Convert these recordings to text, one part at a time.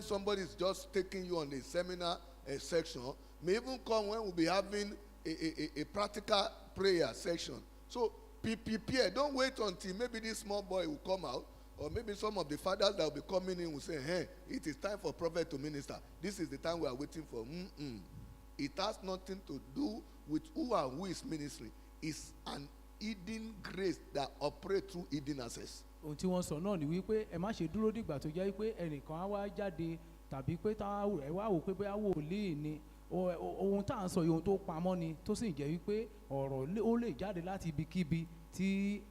somebody is just taking you on a seminar section, may even come when we'll be having a practical prayer section. So prepare. Don't wait until maybe this small boy will come out, or maybe some of the fathers that will be coming in will say, hey, it is time for prophet to minister. This is the time we are waiting for. It has nothing to do with who and who is ministering. It's an hidden grace that operates through hidden access. Ohun tí wọ́n sọ náà ni wípé ẹ má ṣe dúró dìgbà tó jẹ́ wípé ẹnìkan á wá jáde tàbí pé táwọn ẹ wá wò pé bóyá wòlíì ni ohun tá à ń sọ ohun tó pamọ́ ni tó sì jẹ́ wípé ọ̀rọ̀ ó lè jáde láti ibikíbi tí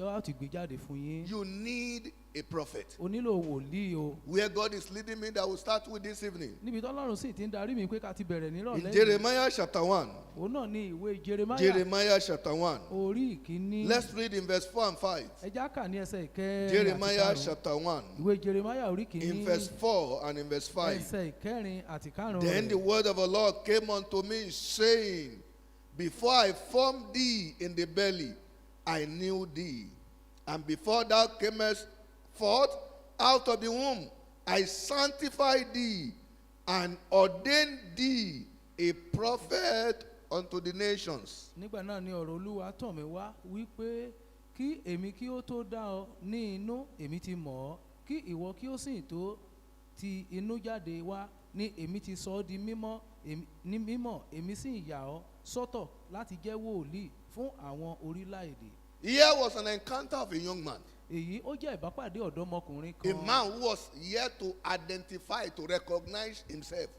ó ti gbé jáde fún yín. You need a prophet. O nílò wòlíì o. Where God is leading me, that will start with this evening. Níbi tọ́lọ́run sì ti ń darí mi pé ká ti bẹ̀rẹ̀ nírọ̀lẹ́. In Jeremiah chapter 1. Òun náà ni ìwé Jeremiah. Jeremiah chapter 1. Orí ìkíní. Let's read in verse 4 and 5. Ẹ já kà ní ẹsẹ̀ ìkẹrin àti Jeremiah karùn-ún. chapter 1. Ìwé Jeremiah orí ìkíní. In verse 4 and in verse 5. Ẹsẹ̀ ìkẹrin àti karùn-ún. Then the word of the Lord came unto me, saying, before I formed thee in the belly, I knew thee. And before thou camest forth out of the womb, I sanctified thee and ordained thee a prophet unto the nations. Nígbà náà ni ọ̀rọ̀ Olúwa tọ̀ mí wá wípé kí èmi kí ó tó dá ọ ní inú èmi ti mọ̀ ọ́, kí ìwọ kí ó sì tó ti inú jáde wá ní èmi ti sọ ọ́ di mímọ́ ní mímọ́ èmi sì yà ọ́ sọ́tọ̀ láti jẹ́ wòlíì fún àwọn orílẹ̀-èdè. Here was an encounter of a young man. Èyí ó jẹ́ ìbápàdé ọ̀dọ́mọkùnrin A kan. man who was yet to identify, to recognize himself.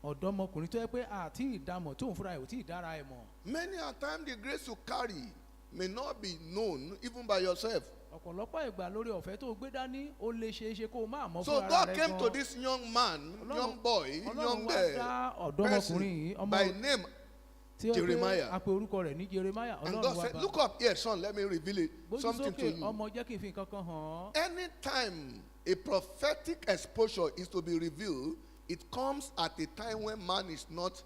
Ọ̀dọ́mọkùnrin tó yẹ pé àti ìdámọ̀ tóun fúnra ẹ̀ ò tí ì dára ẹ̀ mọ̀. Many a time the grace you carry may not be known even by yourself. Ọ̀pọ̀lọpọ̀ ìgbà lórí ọ̀fẹ́ tó gbé dání ó lè ṣe é ṣe kó o máa mọ̀ So fúnra rẹ̀ God gan. came to this young man, young boy, young ọ̀dọ́mọkùnrin person by name Jeremiah. A pe orúkọ rẹ̀ ní Jeremiah. And God said, look up here, son, let me reveal it, something to you. Ọmọ jẹ́ kí n fi nǹkan kan hàn. Anytime a prophetic exposure is to be revealed, it comes at a time when man is not,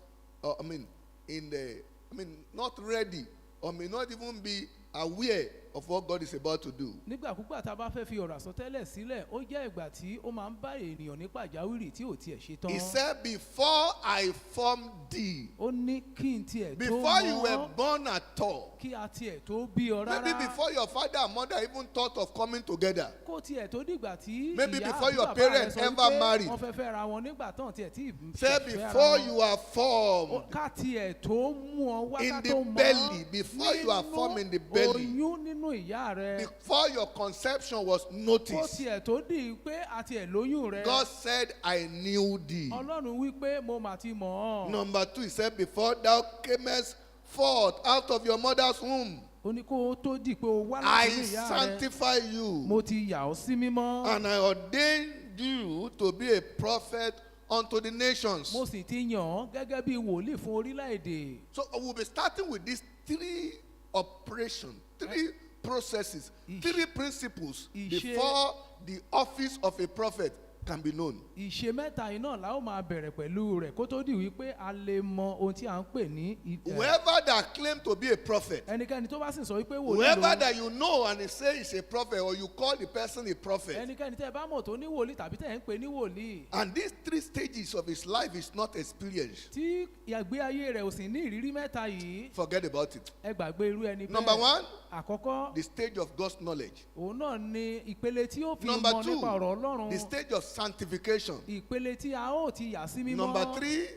not ready, or may not even be aware of what God is about to do. Nígbàkúgbà tá a bá fẹ́ fi ọ̀rọ̀ àsọtẹ́lẹ̀ sílẹ̀, ó jẹ́ ìgbà tí ó máa ń bá ènìyàn ní pàjáwìrì tí ò tiẹ̀ ṣe tán. He said, before I formed thee, Ó ní kí n tiẹ̀ tó before you were mọ̀, born at all, kí a tiẹ̀ tó bí ọ rárá. maybe before your father and mother even thought of coming together. Kó tiẹ̀ tó dìgbà tí Maybe ìyá before àti your bàbá rẹ̀ parents sọ ever wípé married. wọ́n fẹ́ fẹ́ ra wọn nígbà tán tiẹ̀ tí Say fẹ́ ra before wọn. you are formed Ká tiẹ̀ tó mú ọ wá ká in tó the mọ̀ belly, before you are formed in the belly, oyún nínú ìyá rẹ̀. before your conception was Kó noticed, tiẹ̀ tó di pé a tiẹ̀ lóyún rẹ̀. God said, I knew thee. Ọlọ́run wí pé mo mà ti mọ̀ ọ́. Number 2, he said, before thou camest forth out of your mother's womb, Ó ní kó o tó di pé o wá I láti inú ìyá rẹ̀. sanctify you, Mo ti yà ọ́ sí mímọ́. and I ordained you to be a prophet unto the nations. Mo sì ti yàn ọ́ gẹ́gẹ́ bí wòlíì fún orílẹ̀-èdè. So we'll be starting with these 3 operations, 3 processes, 3 principles before the office of a prophet can be known. Ìṣe mẹ́ta yìí náà la ó máa bẹ̀rẹ̀ pẹ̀lú rẹ̀ kó tó di wípé a lè mọ ohun tí à ń pè ní Whoever that claim to be a prophet, ẹnikẹ́ni tó bá sì sọ wípé wòlíì whoever lòun. that you know and they say is a prophet, or you call the person a prophet, Ẹnikẹ́ni tẹ́ ẹ bá mọ̀ tó ní wòlíì tàbí tẹ́ ẹ ń pè ní wòlíì. and these 3 stages of his life is not experienced, Tí ìgbé ayé rẹ̀ ò sì ní ìrírí mẹ́ta yìí, forget about it. ẹ gbàgbé irú ẹni bẹ́ẹ̀. Number 1, Àkọ́kọ́, the stage of God's knowledge. òun náà ni ìpele tí ó fi Number mọ̀ 2, nípa ọ̀rọ̀ Ọlọ́run. the stage of sanctification. Ìpele tí a ó ti yà sí mímọ́. Number 3,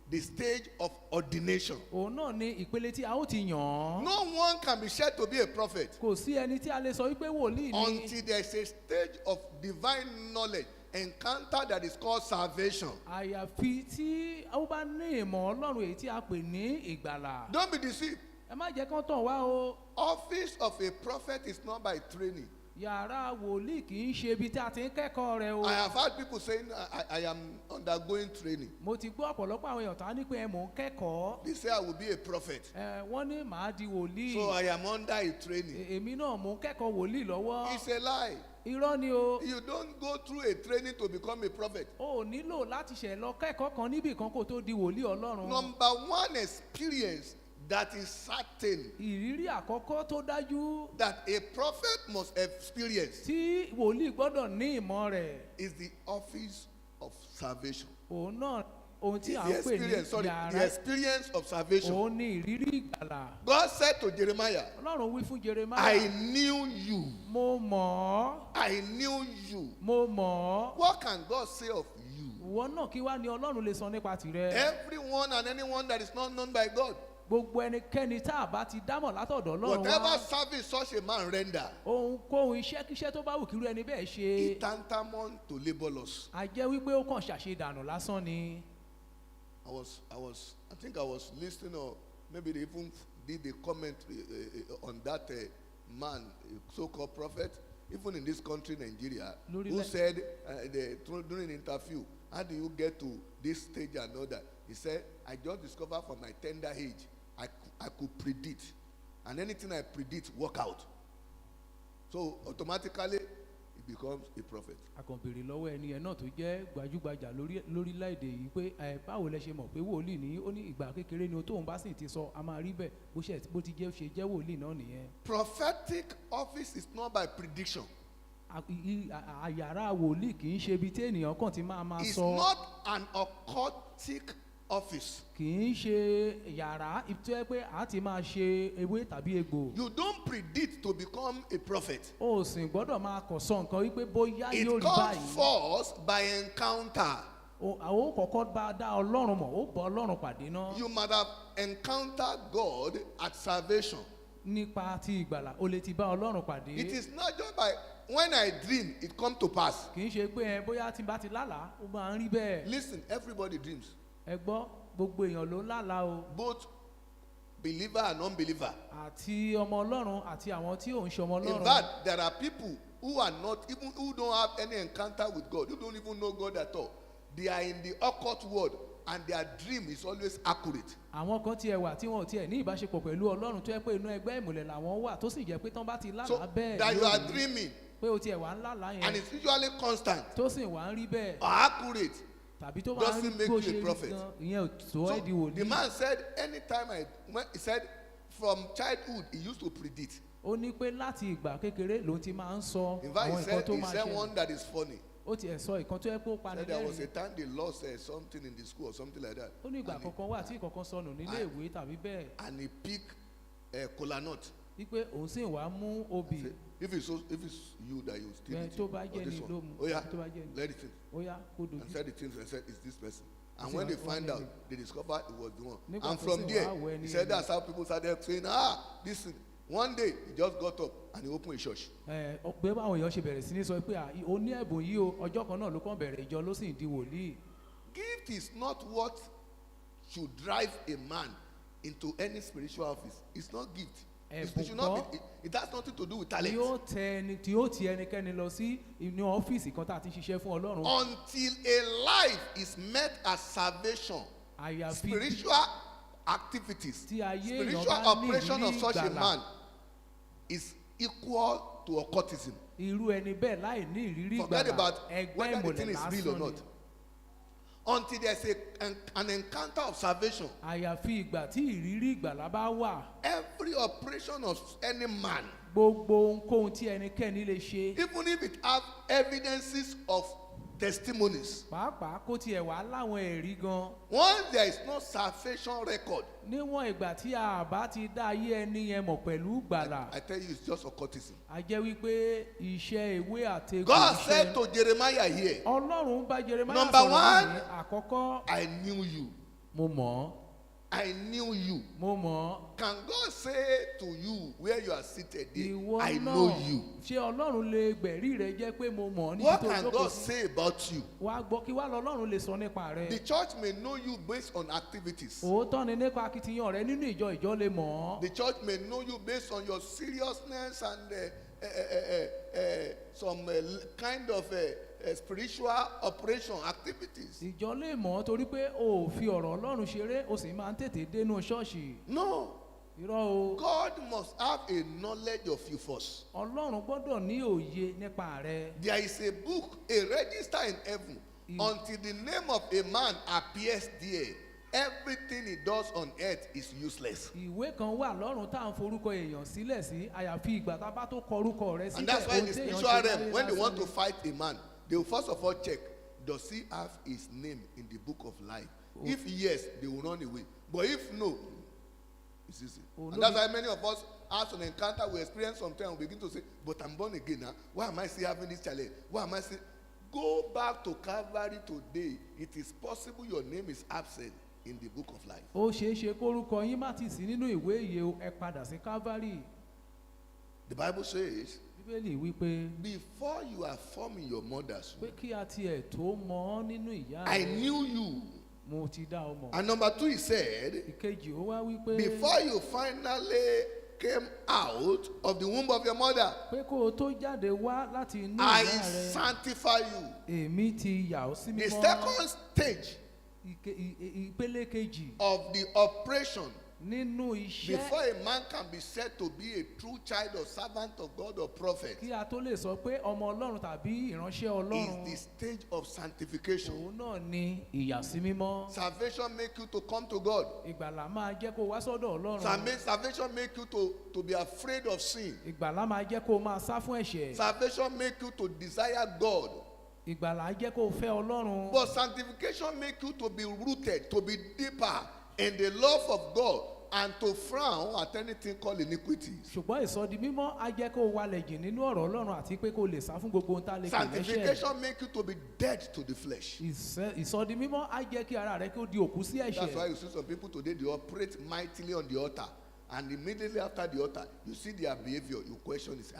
the stage of ordination. Òun náà ni ìpele tí a ó ti yàn án. No one can be said to be a prophet Kò sí ẹni tí a lè sọ wípé wòlíì ni. until there is a stage of divine knowledge, encounter that is called salvation. Àyàfi tí ó bá ní ìmọ̀ Ọlọ́run èyí tí a pè ní ìgbàlà. Don't be deceived. Ẹ má jẹ́ kán tàn wá o. Office of a prophet is not by training. Yàrá wòlíì kì í ṣe ibi tí a ti ń kẹ́kọ̀ọ́ rẹ̀ o. I have heard people saying, I am undergoing training. Mo ti gbọ́ ọ̀pọ̀lọpọ̀ àwọn èèyàn tó á ní pé ẹ mò ń kẹ́kọ̀ọ́. They say I will be a prophet. Wọ́n ní màá di wòlíì. So I am under a training. Èmi náà mò ń kẹ́kọ̀ọ́ wòlíì lọ́wọ́. It's a lie. Irọ́ ni o. You don't go through a training to become a prophet. O ò nílò láti ṣẹ̀ lọ kẹ́kọ̀ọ́ kan níbì kan kó tó di wòlíì Ọlọ́run. Number 1 experience that is certain Ìrírí àkọ́kọ́ tó dájú that a prophet must experience tí wòlíì gbọ́dọ̀ ní ìmọ̀ rẹ̀. is the office of salvation. òun náà ohun tí It's à the ń pè ní experience, sorry, the yàrá experience of salvation. òun ní ìrírí ìgbàlà. God said to Jeremiah, ọlọ́run wí fún Jeremiah, I knew you. mo mọ̀ ọ́, I knew you. mo mọ̀ ọ́. What can God say of you? ìwọ náà kí wá ní ọlọ́run lè sọ nípa tìrẹ. Everyone and anyone that is not known by God, gbogbo ẹnikẹ́ni tá a bá ti dámọ̀ látọ̀dọ̀ ọlọ́run whatever wá, service such a man render, ohunkóhun iṣẹ́kíṣẹ́ tó bá wù kírú ẹni bẹ́ẹ̀ ṣe, it tantamount to labor loss. a jẹ́ wípé ó kàn ṣàṣedànù lásán ni. I think I was listening, or maybe they even did a comment on that man, so-called prophet, even in this country, Nigeria, who said during the interview, how do you get to this stage and all that? He said, I just discovered from my tender age, I could predict, and anything I predict work out. So automatically, it becomes a prophet. a kàn béèrè lọ́wọ́ ẹni ẹ̀ náà tó jẹ́ gbajúgbajà lórílẹ̀‐èdè yìí pé báwo lẹ ṣe mọ̀ pé wòlíì ní ó ní ìgbà kékeré ni tóun bá sì ti sọ a máa rí bẹ́ẹ̀ bó ti ṣe jẹ́ wòlíì náà nìyẹn. Prophetic office is not by prediction. àyàrá wòlíì kì í ṣe ibi tí ènìyàn kàn ti máa sọ. It's not an occultic office. kì í ṣe yàrá ibi tó yẹ pé a ti máa ṣe ewé tàbí egbò. You don't predict to become a prophet. o sì gbọ́dọ̀ máa kàn sọ nǹkan wípé bóyá yóò rí It báyìí. comes first by encounter. àwọn kọ̀ọ̀kan bá dá ọlọ́run mọ̀ ó bọ́ ọlọ́run pàdé náà. You might have encountered God at salvation. nípa ti ìgbàlà o lè ti bá ọlọ́run pàdé. It is not just by when I dream it come to pass. kì í ṣe pé bóyá tí n bá ti lálàá ó máa ń rí bẹ́ẹ̀. Listen, everybody dreams. ẹ gbọ́ gbogbo èèyàn ló ń lálàá o. Both believer and unbeliever. àti ọmọ ọlọ́run àti àwọn tí ò ń ṣe ọmọ ọlọ́run. In fact, there are people who are not even, who don't have any encounter with God, who don't even know God at all. They are in the occult world and their dream is always accurate. àwọn kan tiẹ̀ wà tí wọn ò tiẹ̀ ní ìbáṣepọ̀ pẹ̀lú ọlọ́run tó yẹ pé inú ẹgbẹ́ ìmùlẹ̀ làwọn wà tó sì jẹ́ pé tán bá ti So lálàá bẹ́ẹ̀ that you are dreaming pé o tiẹ̀ wà ń lálàá and yẹn it's usually constant tó sì wà ń rí bẹ́ẹ̀ or accurate. tàbí tó máa ń doesn't rí make bó you a ṣe rí prophet. gan ìyẹn ò tó So ẹ́ di the wòlíì. man said, anytime he said from childhood he used to predict. ó ní pé láti ìgbà kékeré lòun ti máa ń sọ In fact, àwọn nǹkan tó he máa said ṣe. one that is funny. ó tiẹ̀ sọ ìkan tó yẹ kó pani Said there was a lẹ́rìn. time they lost something in the school or something like that. ó ní ìgbà kankan wà tí ìkankan sọnù nílé ìwé tàbí bẹ́ẹ̀ And he picked kola nut. wípé òun sì wá mú obì. Say, if it's you that you steal Bẹ́ẹ̀ it, tó bá or jẹ́ this ni one. ló mú, Oh yeah, tó bá jẹ́ ni. let it in. ó yá kó dojú. And said the things and said, it's this person. And Say, when they "Oh, find yeah, out, yeah." they discovered it was the one. Nígbà And tó from sì there, wá wo he ẹni said yẹn. that's how people started saying, this is. One day, he just got up and he opened a church. pé báwọn èèyàn ṣe bẹ̀rẹ̀ sí ní sọ pé ó ní ẹ̀bùn yìí o ọjọ́ kan náà ló kàn bẹ̀rẹ̀ ìjọ ló sì ń di wòlíì. Gift is not what should drive a man into any spiritual office. It's not gift. It should not be, it has nothing to do with talent. tí ó ti ẹnikẹ́ni lọ sí inú ọ́fíìsì kan tá a ti ṣiṣẹ́ fún ọlọ́run. Until a life is met as salvation, àyàfi spiritual activities, tí ayé èèyàn spiritual bá ní operation of ìrírí such a ìgbàlà. man is equal to occultism. irú ẹni bẹ́ẹ̀ láì ní ìrírí Forget ìgbàlà about ẹgbẹ́ whether the thing ìmọ̀lẹ̀ is real or lásán not. ni. Until there's an encounter of salvation, àyàfi ìgbà tí ìrírí ìgbàlà bá wà. every operation of any man, gbogbo ohunkóhun tí ẹnikẹ́ni lè ṣe. even if it have evidences of testimonies, pàápàá kó tiẹ̀ wá láwọn ẹ̀rí gan. once there is no salvation record, níwọ̀n ìgbà tí a bá ti dá ayé ẹni yẹn mọ̀ pẹ̀lú gbàlà. I tell you, it's just occultism. a jẹ́ wípé iṣẹ́ ewé àtegbò God said to Jeremiah here, ọlọ́run bá Jeremiah Number sọ̀rọ̀ one, ní àkọ́kọ́. I knew you. mo mọ̀ ọ́. I knew you. mo mọ̀ ọ́. Can God say to you where you are seated there, ìwọ I náà know you? ṣé ọlọ́run lè gbẹ̀rí rẹ jẹ́ pé mo mọ̀ ọ́ níbi What tó can jókòó God sí. say about you? wàá gbọ́ kí wá lọ́lọ́run lè sọ nípa rẹ. The church may know you based on activities. òótọ́ ni nípa akitiyan rẹ nínú ìjọ lè mọ̀ ọ́. The church may know you based on your seriousness and some kind of spiritual operation activities. ìjọ lè mọ̀ ọ́ torí pé o ò fi ọ̀rọ̀ ọlọ́run ṣeré o sì máa ń tètè dénú ṣọ́ọ̀ṣì. No. irọ́ o. God must have a knowledge of you first. ọlọ́run gbọ́dọ̀ ní òye nípa rẹ. There is a book, a register in heaven. Until the name of a man appears there, everything he does on earth is useless. ìwé kan wà lọ́run tá à ń forúkọ èèyàn sílẹ̀ sí àyàfi ìgbà tá a bá tó kọ orúkọ rẹ síbẹ̀. And that's why in the spiritual realm, when they want to fight a man, they will first of all check, does he have his name in the book of life? If yes, they will run away. But if no, it's easy. And that's why many of us, as an encounter, we experience something and we begin to say, but I'm born again now. Why am I still having this challenge? Why am I still? Go back to Calvary today. It is possible your name is absent in the book of life. Ó ṣeé ṣe kórúkọ yín má ti sí nínú ìwé ìyè ẹ padà sí Calvary. The Bible says, Bíbélì wípé before you are formed in your mother's pé womb, kí a tiẹ̀ tó mọ̀ ọ́ nínú ìyá I rẹ̀, knew you. mo ti dá ọ mọ̀. And number 2, he said, Ìkejì ó wá wípé before you finally came out of the womb of your mother, pé kó o tó jáde wá láti inú I ìyá rẹ̀, sanctify you. èmi ti yà ọ́ sí The mímọ́. second stage Ìpele kejì of the operation nínú iṣẹ́ before a man can be said to be a true child or servant of God or prophet kí a tó lè sọ pé ọmọ Ọlọ́run tàbí ìránṣẹ́ Ọlọ́run, is the stage of sanctification. òun náà ni ìyàsímímọ́. Salvation make you to come to God. Ìgbàlà máa jẹ́ kó wá sọ́dọ̀ Ọlọ́run. Salvation make you to be afraid of sin. Ìgbàlà máa jẹ́ kó máa sá fún ẹ̀ṣẹ̀. Salvation make you to desire God. Ìgbàlà jẹ́ kó fẹ́ Ọlọ́run. But sanctification make you to be rooted, to be deeper in the love of God and to frown at anything called iniquity. Ṣùgbọ́n ìsọdi mímọ́ á jẹ́ kó walẹ̀ jìn nínú ọ̀rọ̀ Ọlọ́run àti pé kó lè sá fún gbogbo ohun tá a lè pè lẹ́ṣẹ̀. Sanctification make you to be dead to the flesh. Ìsọdi mímọ́ á jẹ́ kí ara rẹ kó di òkú sí ẹ̀ṣẹ̀. That's why you see some people today, they operate mightily on the altar, and immediately after the altar, you see their behavior. You question is,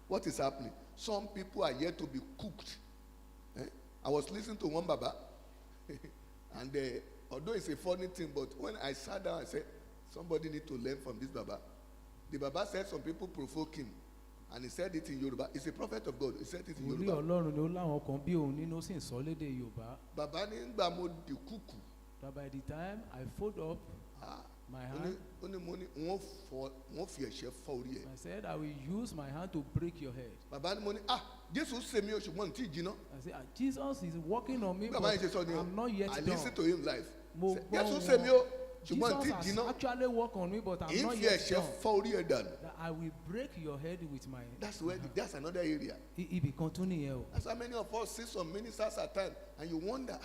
what is happening? Some people are yet to be cooked. I was listening to one Baba, and although it's a funny thing, but when I sat down, I said, somebody need to learn from this Baba. The Baba said some people provoke him, and he said it in Yoruba. He's a prophet of God. He said it in Orí Yoruba. Ọlọ́run ni ó láwọn kan bí òun nínú ó sì ń sọ lédè Yorùbá. Baba ní ń gbà mo di kúkú. But by the time I fold up my hand, Ó ní mo ní wọ́n fi ẹ̀ṣẹ̀ fọ́ orí ẹ̀. I said I will use my hand to break your head. Baba ní mo ní Jésù ṣe mí o ṣùgbọ́n tí ì jiná. I said Jesus is working on me, but Baba yìí ṣe sọ ni o. I'm not yet I done. listen to him live. Mo Jésù gbọ́ ṣe mí o wọn. ṣùgbọ́n tí Jesus ì has jiná. actually worked on me, but I'm not Ìfi yet ẹ̀ṣẹ̀ done. fọ́ orí ẹ̀ dànù. That I will break your head with my. That's another area. Ibì kan tún nìyẹn o. That's how many of us see some ministers at times and you wonder,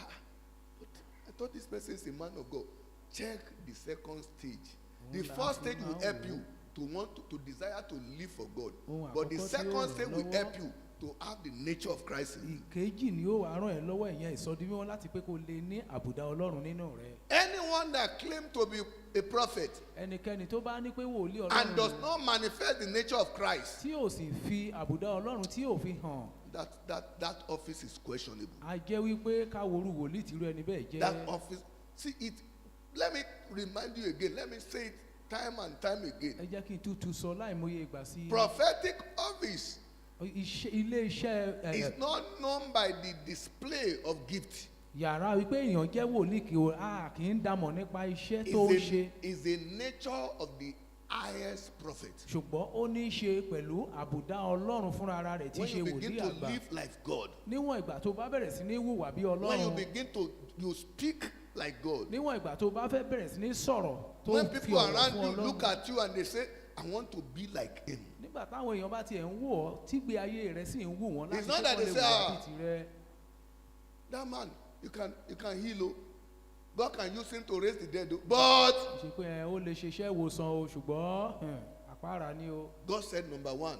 but I thought this person is a man of God. Check the second stage. The first stage will help you to want to desire to live for God. But the second stage will help you to have the nature of Christ in you. Ìkejì ni ó wà ràn ẹ́ lọ́wọ́ ìyẹn ìsọdi mímọ́ láti pé kó lè ní àbùdá Ọlọ́run nínú rẹ. Anyone that claims to be a prophet Ẹnikẹ́ni tó bá ní pé wòlíì and Ọlọ́run does not manifest the nature of Christ, tí ò sì fi àbùdá Ọlọ́run tí ò fi hàn, that office is questionable. a jẹ́ wípé káworú wòlíì tìrú ẹni bẹ́ẹ̀ jẹ́. That office, see it. Let me remind you again. Let me say it time and time again. Ẹ jẹ́ kí n tútù sọ láìmọye ìgbà sí i. Prophetic office Ilé iṣẹ́ is not known by the display of gift. yàrá wípé èèyàn jẹ́ wòlíì kì í dámọ̀ nípa iṣẹ́ tó ń ṣe. Is the nature of the highest prophet. Ṣùgbọ́n ó ní í ṣe pẹ̀lú àbùdá Ọlọ́run fúnra ara rẹ̀ tí í When ṣe you begin wòlíì to àgbà. live like God, Níwọ̀n ìgbà tó bá bẹ̀rẹ̀ sí ní hùwà bí when you Ọlọ́run. begin to speak like God, Níwọ̀n ìgbà tó bá fẹ́ bẹ̀rẹ̀ sí ní sọ̀rọ̀ tó when fi people ọ̀rọ̀ around fún you look Ọlọ́run. at you and they say, I want to be like him. Nígbà táwọn èèyàn bá tiẹ̀ ń wò ọ́ tígbé ayé rẹ̀ sì ń wù wọ́n láti It's not kó that lè they wà say, bíi tirẹ̀. That man, you can heal. Oh. God can use him to raise the dead. Oh. But Ṣe pé ó lè ṣiṣẹ́ ìwòsàn o ṣùgbọ́n àpáàrà ni o. God said, number one,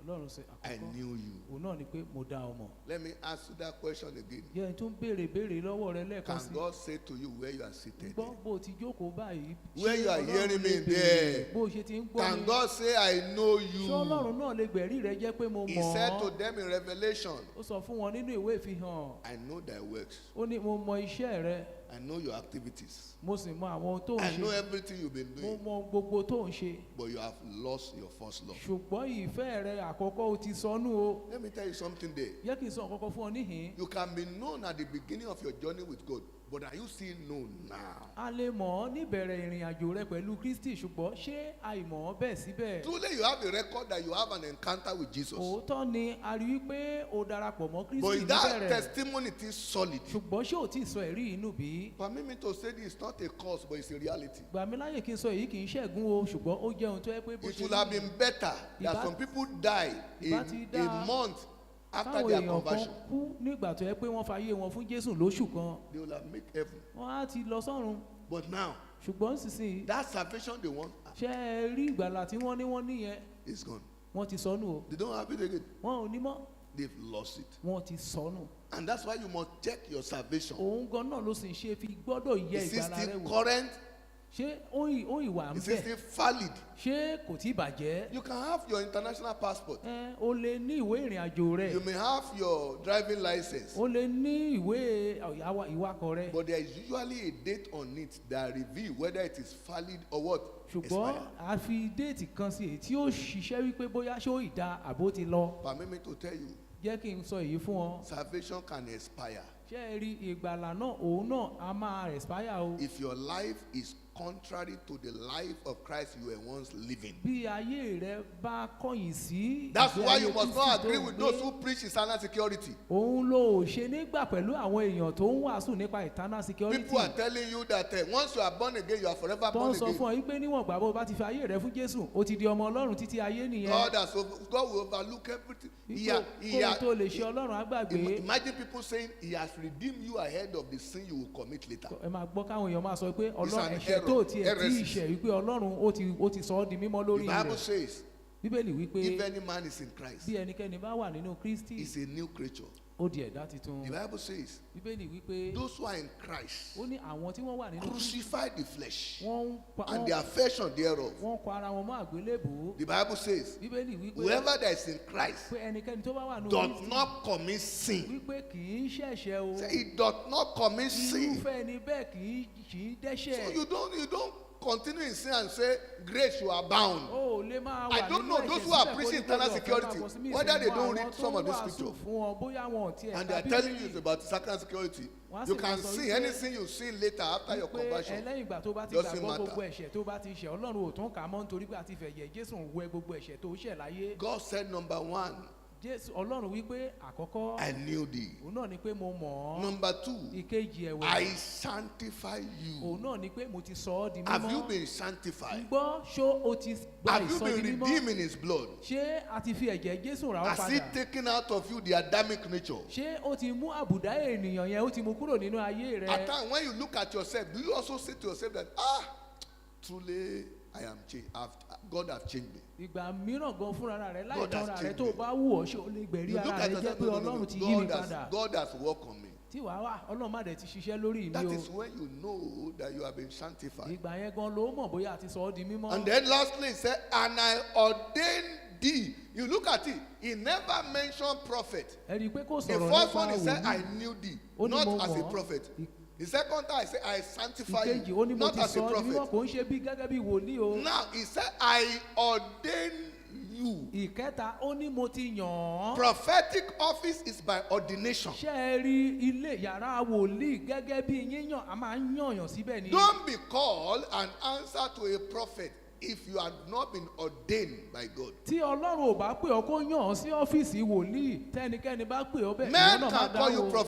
Ọlọ́run ṣe I àkọ́kọ́. knew you. Òun náà ni pé mo dá ọ mọ̀. Let me ask you that question again. Yẹ tó ń béèrè lọ́wọ́ rẹ lẹ́ẹ̀kan Can sí. God say to you where you are seated? Gbọ́ bó o ti jókòó báyìí. Where ṣé you are Ọlọ́run hearing me lè there. béèrè bó o ṣe ti ń gbọ́ Can mi? God say, I know Ṣé you? Ọlọ́run náà lè gbẹ̀rí rẹ jẹ́ pé mo He mọ̀ said to ọ́? them in Revelation, Ó sọ fún wọn nínú ìwé ìfihàn. I know thy works. Ó ní mo mọ iṣẹ́ rẹ. I know your activities. Mo sì mọ àwọn ohun tó ń I know ṣe. everything you've been Mo doing. mọ gbogbo tó ń ṣe. But you have lost your first love. Ṣùgbọ́n ìfẹ́ rẹ àkọ́kọ́ ó ti sọnù o. Let me tell you something there. Jẹ́ kí n sọ àkọ́kọ́ fún ọ níhìn. You can be known at the beginning of your journey with God, but are you still known now? A lè mọ̀ ọ́ níbẹ̀rẹ̀ ìrìn àjò rẹ pẹ̀lú Kristi ṣùgbọ́n ṣé àìmọ̀ ọ́ bẹ́ẹ̀ síbẹ̀? Truly, you have a record that you have an encounter with Jesus. Òótọ́ ni a rí i pé o darapọ̀ mọ́ But Kristi is that níbẹ̀rẹ̀. testimony is solid? Ṣùgbọ́n ṣé ò tí ì sọ ẹ̀rí inú bí? Permit me to say this is not a cause, but it's a reality. Gbà mí láyè kí n sọ èyí kì í ṣẹ́gun o ṣùgbọ́n ó jẹ́ ohun tó yẹ pé bó It ṣe would have been better that some people die Ìbá ti a dá. month after táwọn their èèyàn kan conversion, kú nígbà tó yẹ pé wọ́n fayé wọn fún Jésù lóṣù kan they will have made heaven. wọ́n á ti lọ sọ́run. But now, ṣùgbọ́n nísinsìnyí that salvation they want ṣé ẹ rí ìgbàlà tí wọ́n ní yẹn is gone. wọ́n ti sọnù o. They don't have it again. wọn ò ní mọ́. They've lost it. wọ́n ti sọnù. And that's why you must check your salvation. òun gan náà ló sì ń ṣe fi gbọ́dọ̀ yẹ Is it ìgbàlà rẹ still wò. current? ṣé ó ìwà ń Is it bẹ̀? still valid? ṣé kò tí ì bàjẹ́? You can have your international passport. o lè ní ìwé ìrìn àjò rẹ. You may have your driving license. o lè ní ìwé ìwakọ̀ rẹ. But there is usually a date on it that reveal whether it is valid or what. ṣùgbọ́n Expired. a fi déètì kan sí èyí tí ó ṣiṣẹ́ wípé bóyá ṣé ó ìdá àbó ti lọ. Permit me to tell you, jẹ́ kí n sọ èyí fún ọ. salvation can expire. ṣé ẹ rí ìgbàlà náà òun náà a máa expire o. If your life is contrary to the life of Christ you were once living. bí ayé rẹ bá kọ̀yìn sí. That's ìgbé why ayé you must Kristi not tó agree ń with gbé. those who preach eternal security. òun ló ṣe nígbà pẹ̀lú àwọn èèyàn tó ń wàásù nípa eternal security. People are telling you that once you are born again, you are forever tó born ń sọ again. fún ọ yí pé níwọ̀n gbà bó bá ti fi ayé rẹ fún Jésù ó ti di ọmọ Ọlọ́run títí ayé nìyẹn. God will overlook everything. kó tó lè ṣe Ọlọ́run á gbàgbé. Imagine people saying he has redeemed you ahead of the sin you will commit later. ẹ máa gbọ́ káwọn èèyàn máa sọ pé Ọlọ́run an ẹ̀ṣẹ̀ error, tó tiẹ̀ tí heresy. ìṣẹ̀ wípé Ọlọ́run ó ti sọ ọ́ di mímọ́ The lórí Bible rẹ̀. says, Bíbélì wípé if any man is in Christ, bí ẹnikẹ́ni bá wà nínú Kristi he's a new creature. ó di ẹ̀dá titun. The Bible says, Bíbélì wípé those who are in Christ ó ní àwọn tí wọ́n wà nínú Kristi crucify the flesh wọ́n and the affection thereof. kọ ara wọn mọ́ àgbélébùú. The Bible says, Bíbélì wípé whoever that is in Christ pé ẹnikẹ́ni tó bá wà nínú doth Kristi not commit sin. wípé kì í ṣẹ̀ṣẹ̀ o. Say, he doth not commit sin. irúfẹ́ ẹni bẹ́ẹ̀ kì í So dẹ́ṣẹ̀. you don't continue in sin and say grace you are bound. o lè máa wà I don't know nínú those ẹ̀ṣẹ̀ who are síbẹ̀ kó preaching ní eternal gbọ́dọ̀ fẹ́ security, máa bọ̀ sí mí. whether they Ìsìn don't mọ́ read àwọn some tó of this wàásù scripture. fún ọ bóyá wọn ò tiẹ̀ And they are ka telling you Bíbélì. it's about eternal security. Wọ́n á You sì can máa sọ sin wípé- any sin you sin later after your pé conversion. ẹlẹ́yìn ìgbà tó bá ti Doesn't gbàgbọ́ matter. gbogbo ẹ̀ṣẹ̀ tó bá ti ṣẹ̀ Ọlọ́run ò tún kà á mọ́ nítorí pé àti ìfẹ̀yẹ̀ Jésù ń wẹ gbogbo ẹ̀ṣẹ̀ tó ṣẹ̀ láyé. God said, number one, Jésù Ọlọ́run wípé àkọ́kọ́ I knew thee. òun náà ni pé mo mọ̀ ọ́. Number two, ìkejì ẹ̀wẹ̀ I sanctify you. òun náà ni pé mo ti sọ ọ́ di Have you mímọ́. been sanctified? gbọ́ ṣó o ti gba Have you ìsọdi been mímọ́. redeemed in his blood? ṣé a ti fi ẹ̀jẹ̀ Jésù rà ọ́ Has he padà. taken out of you the Adamic nature? ṣé ó ti mú àbùdá ènìyàn yẹn ó ti mú kúrò nínú ayé rẹ. At times when you look at yourself, do you also say to yourself that, truly I am changed. God has changed me. ìgbà mìíràn gan fúnra rẹ láì God has tọ́ra rẹ changed tó me. bá wù ọ́ ṣé o lè gbẹ̀rí You look ara at rẹ jẹ́ yourself, pé no, Ọlọ́run ti yí mi padà. God has worked on me. tí wàá wà Ọlọ́run má dẹ̀ ti ṣiṣẹ́ lórí That mi is o. when you know that you have been sanctified. ìgbà yẹn gan ló mọ̀ bóyá a ti sọ ọ́ di mímọ́. And then lastly, he said, and I ordained thee. You look at it, he never mentioned prophet. ẹ rí i pé kò The sọ̀rọ̀ first nípa one, he said, I wòlíì. knew thee, Ó ní mo not as a mọ̀ ọ́. prophet. The second time, I said, I sanctify ìkejì ó ní you, mo not ti as a sọ ọ́ di mímọ́ prophet. kò ń ṣe bí gẹ́gẹ́ bí wòlíì o. Now, he said, I ordained you. ìkẹta ó ní mo ti yàn án. Prophetic office is by ordination. ṣé ẹ rí ilé yàrá wòlíì gẹ́gẹ́ bí yíyàn a máa ń yànyàn síbẹ̀ ni. Don't be called an answer to a prophet if you have not been ordained by God. tí Ọlọ́run ò bá pè ọ́ kó yàn án sí ọ́fíìsì wòlíì tẹ́nikẹ́ni bá pè ọ́ bẹ́ẹ̀ Men ìwọ náà má can call you dáhùn o. prophet.